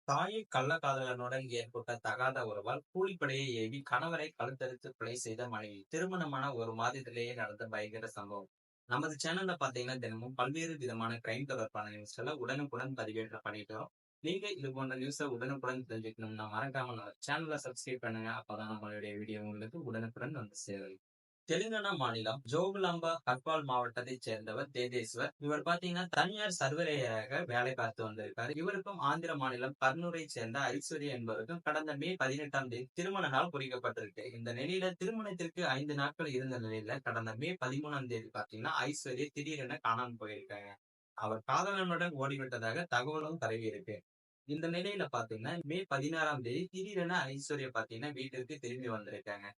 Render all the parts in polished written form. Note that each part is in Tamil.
தாயை கள்ளக்காதலனுடன் ஏற்பட்ட தகாத உறவால் கூலிப்படையை ஏவி கணவரை கழுத்தறுத்து கொலை செய்த மனைவி. திருமணமான ஒரு மாதத்திலேயே நடந்த பயங்கர சம்பவம். நமது சேனல்ல பாத்தீங்கன்னா தினமும் பல்வேறு விதமான கிரைம் தொடர்பான நியூஸ்களை உடனுக்குடன் பதிவேற்ற பண்ணிட்டு வரோம். நீங்க இது போன்ற நியூஸை உடனுக்குடன் தெரிஞ்சுக்கணும்னா மறக்காம நம்ம சேனலை சப்ஸ்கிரைப் பண்ணுங்க. அப்பதான் நம்மளுடைய வீடியோ உங்களுக்கு உடனுக்குடன் வந்து சேரும். தெலுங்கானா மாநிலம் ஜோகுலாம்பா கர்வால் மாவட்டத்தைச் சேர்ந்தவர் தேஜேஸ்வர். இவர் பாத்தீங்கன்னா தனியார் சர்வரையராக வேலை பார்த்து வந்திருக்காரு. இவருக்கும் ஆந்திர மாநிலம் கர்னூரைச் சேர்ந்த ஐஸ்வர்யா என்பவருக்கும் கடந்த மே 18ஆம் தேதி திருமண நாள் குறிக்கப்பட்டிருக்கு. இந்த நிலையில திருமணத்திற்கு 5 நாட்கள் இருந்த நிலையில கடந்த மே 13ஆம் தேதி பாத்தீங்கன்னா ஐஸ்வர்யா திடீரென காணாமல் போயிருக்காங்க. அவர் காதலனுடன் ஓடிவிட்டதாக தகவலும் பரவி இருக்கு. இந்த நிலையில பாத்தீங்கன்னா மே 16ஆம் தேதி திடீரென ஐஸ்வர்யா பாத்தீங்கன்னா வீட்டிற்கு திரும்பி வந்திருக்காங்க.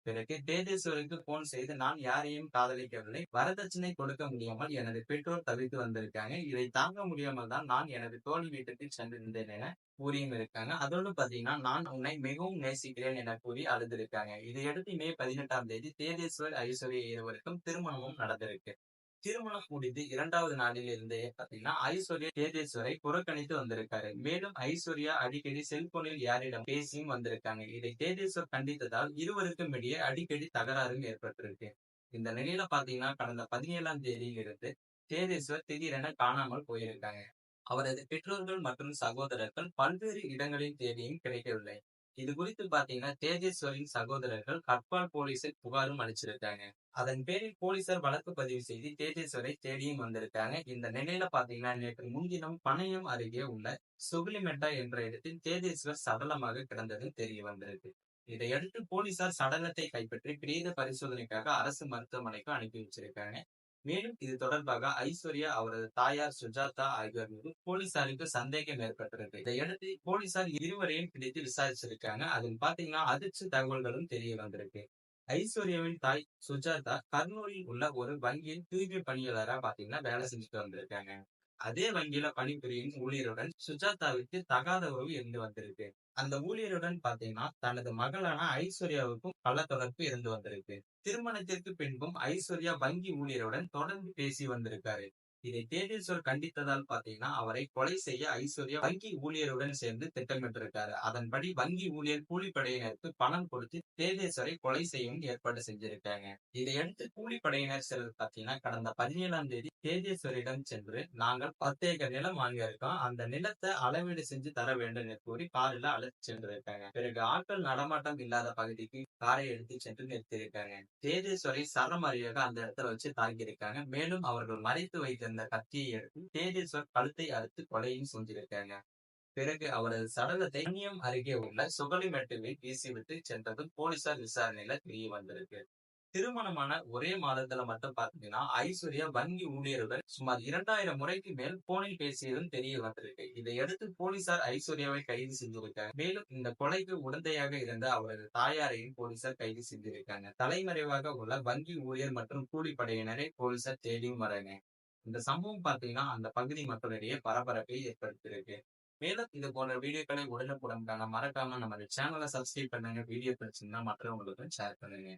பிறகு தேஜேஸ்வருக்கு போன் செய்து, நான் யாரையும் காதலிக்கவில்லை, வரதட்சணை கொடுக்க முடியாமல் எனது பெற்றோர் தவித்து வந்திருக்காங்க, இதை தாங்க முடியாமல் தான் நான் எனது தோழி வீட்டுக்கு சென்றிருந்தேன் என கூறியும் இருக்காங்க. அதோடு பாத்தீங்கன்னா நான் உன்னை மிகவும் நேசிக்கிறேன் என கூறி அழுதிருக்காங்க. இதையடுத்து மே 18ஆம் தேதி தேஜேஸ்வர் ஐஸ்வர்யா இருவருக்கும் திருமணமும் நடந்திருக்கு. திருமணம் முடிந்து 2வது நாளில் இருந்தே பாத்தீங்கன்னா ஐஸ்வர்யா தேஜேஸ்வரை புறக்கணித்து வந்திருக்காரு. மேலும் ஐஸ்வர்யா அடிக்கடி செல்போனில் யாரிடம் பேசியும் வந்திருக்காங்க. இதை தேஜேஸ்வர் கண்டித்ததால் இருவருக்கும் இடையே அடிக்கடி தகராறும் ஏற்பட்டிருக்கு. இந்த நிலையில பாத்தீங்கன்னா கடந்த 17ஆம் தேதியில் இருந்து தேஜேஸ்வர் திடீரென காணாமல் போயிருக்காங்க. அவரது பெற்றோர்கள் மற்றும் சகோதரர்கள் பல்வேறு இடங்களில் தேடியும் கிடைக்கவில்லை. இது குறித்து பாத்தீங்கன்னா தேஜேஸ்வரின் சகோதரர்கள் கட்பால் போலீசில் புகாரும் அளிச்சிருக்காங்க. அதன் பேரில் போலீசார் வழக்கு பதிவு செய்து தேஜேஸ்வரை தேடியும் வந்திருக்காங்க. இந்த நிலையில பாத்தீங்கன்னா நேற்று முன்தினம் பனையம் அருகே உள்ள சுகுலிமெட்டா என்ற இடத்தில் தேஜேஸ்வர் சடலமாக கிடந்தது தெரிய வந்திருக்கு. இதையடுத்து போலீசார் சடலத்தை கைப்பற்றி பிரேத பரிசோதனைக்காக அரசு மருத்துவமனைக்கு அனுப்பி வச்சிருக்காங்க. மேலும் இது தொடர்பாக ஐஸ்வர்யா அவரது தாயார் சுஜாதா ஆகியோர் மீது போலீசாருக்கு சந்தேகம் ஏற்பட்டிருக்கு. இதையடுத்து போலீசார் இருவரையும் பிடித்து விசாரிச்சிருக்காங்க. அதில் பாத்தீங்கன்னா அதிர்ச்சி தகவல்களும் தெரிய வந்திருக்கு. ஐஸ்வர்யாவின் தாய் சுஜாதா கர்னூலில் உள்ள ஒரு வங்கியில் தூய்மை பணியாளரா பாத்தீங்கன்னா வேலை செஞ்சுட்டு வந்திருக்காங்க. அதே வங்கியில பணிபுரியும் ஊழியருடன் சுஜாதாவுக்கு தகாத உறவு இருந்து வந்திருக்கு. அந்த ஊழியருடன் பாத்தீங்கன்னா தனது மகளான ஐஸ்வர்யாவுக்கும் பல தொடர்பு இருந்து வந்திருக்கு. திருமணத்திற்கு பின்பும் ஐஸ்வர்யா வங்கி ஊழியருடன் தொடர்ந்து பேசி வந்திருக்காரு. இதை தேஜேஸ்வர் கண்டித்ததால் பாத்தீங்கன்னா அவரை கொலை செய்ய ஐஸ்வர்யா வங்கி ஊழியருடன் சேர்ந்து திட்டமிட்டிருக்காரு. அதன்படி வங்கி ஊழியர் கூலிப்படையினருக்கு பணம் கொடுத்து தேஜேஸ்வரை கொலை செய்யவும் ஏற்பாடு செஞ்சிருக்காங்க. இதையடுத்து கூலிப்படையினர் சிலர் பாத்தீங்கன்னா கடந்த 17ஆம் தேதி தேஜேஸ்வரிடம் சென்று, நாங்கள் 10 ஏக்கர் நிலம் வாங்கியிருக்கோம், அந்த நிலத்தை அளவீடு செஞ்சு தர வேண்டும் என்று கூறி காரில் அழைத்து சென்றிருக்காங்க. பிறகு ஆட்கள் நடமாட்டம் இல்லாத பகுதிக்கு காரை எடுத்து சென்று நிறுத்தியிருக்காங்க. தேஜேஸ்வரை சரமாரியாக அந்த இடத்துல வச்சு தாக்கியிருக்காங்க. மேலும் அவர்கள் மறைத்து வைத்திருந்த கத்தியை எடுத்து தேஜேஸ்வர் கழுத்தை அறுத்து கொலையும் செஞ்சிருக்காங்க. பிறகு அவரது சடலத்தை கண்ணியம் அருகே உள்ள சுகலிமெட்டுவில் வீசிவிட்டு சென்றதும் போலீசார் விசாரணையில தெரிய வந்திருக்கு. திருமணமான ஒரே மாதத்துல மட்டும் பாத்தீங்கன்னா ஐஸ்வர்யா வங்கி ஊழியருடன் சுமார் 2000 முறைக்கு மேல் போனில் பேசியதும் தெரிய வந்திருக்கு. இதையடுத்து போலீசார் ஐஸ்வர்யாவை கைது செஞ்சிருக்காங்க. மேலும் இந்த கொலைக்கு உடந்தையாக இருந்த அவரது தாயாரையும் போலீசார் கைது செஞ்சிருக்காங்க. தலைமறைவாக உள்ள வங்கி ஊழியர் மற்றும் கூலிப்படையினரை போலீசார் தேடியும் வராங்க. இந்த சம்பவம் பாத்தீங்கன்னா அந்த பகுதி மக்களிடையே பரபரப்பை ஏற்படுத்தியிருக்கு. மேலும் இது போன்ற வீடியோக்களை உடனுக்குடன் காண மறக்காம நம்ம சேனலை சப்ஸ்கிரைப் பண்ணுங்க. வீடியோ பிடிச்சிருந்தா மற்றவங்களுக்கும் ஷேர் பண்ணுங்க.